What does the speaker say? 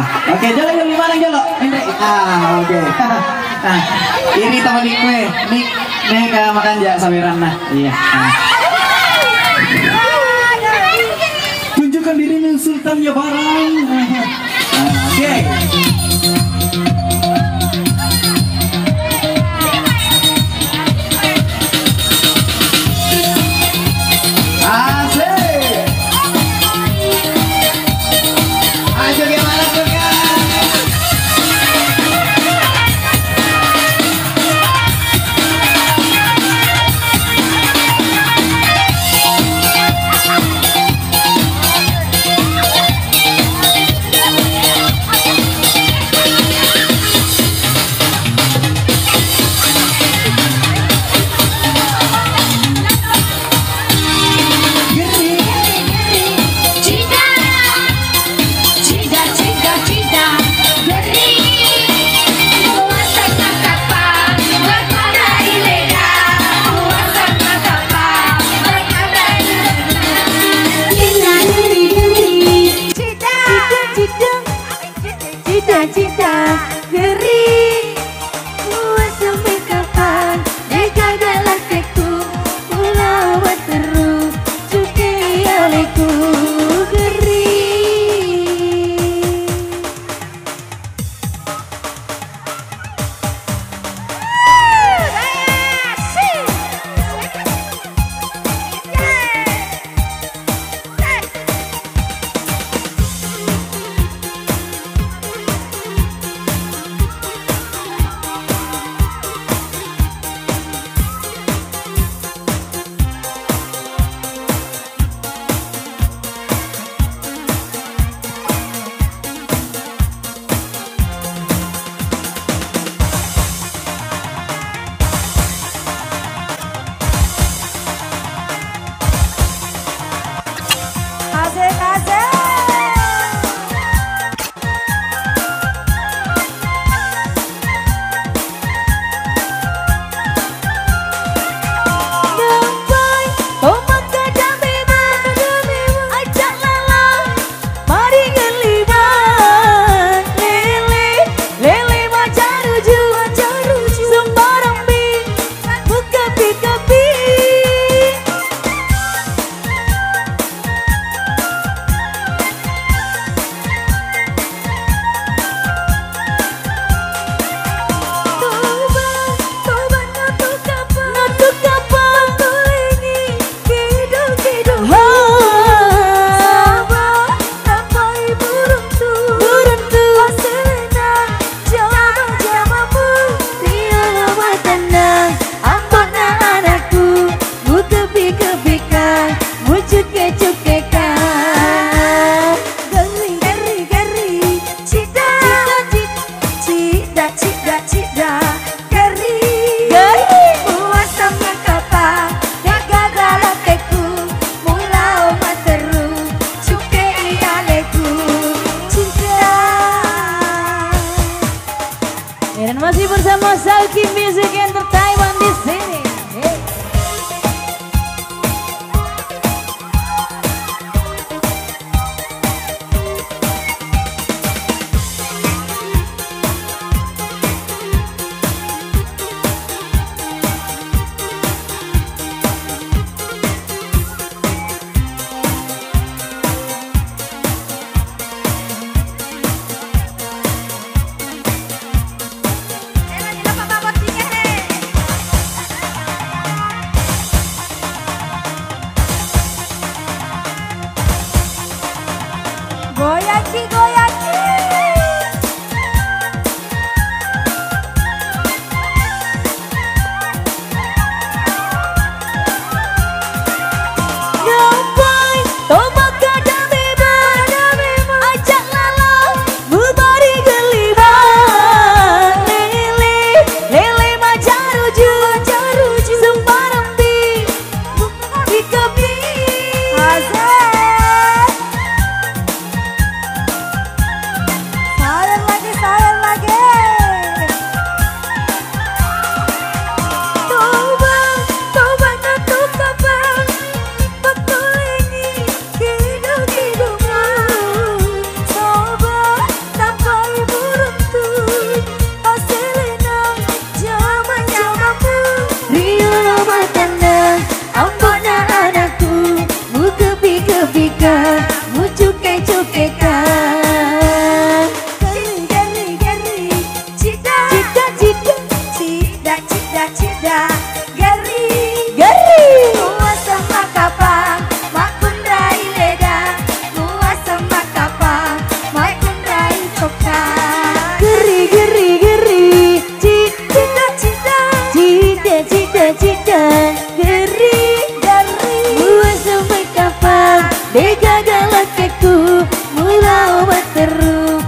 Oke, Jolo yang gimana Jolo? Ini, oke. Nah, ini teman gue, nih kayak makan jak sawiran nah, iya. Tunjukkan dirimu sultannya barang. Oke. Cita geri buat sampai kapan Deka dalam teku Ulawat terus Cukai aleku geri Dan masih bersama Salki Music Entertainment di sini. Bapak-bapak ka mucuke cuke ka geri geri cida cida cida cida cida cida geri geri muasa makapa makundai leda muasa makapa makundai coka geri geri geri cida cida cida cida cida geri geri muasa makapa dega galak aku mula obat teruk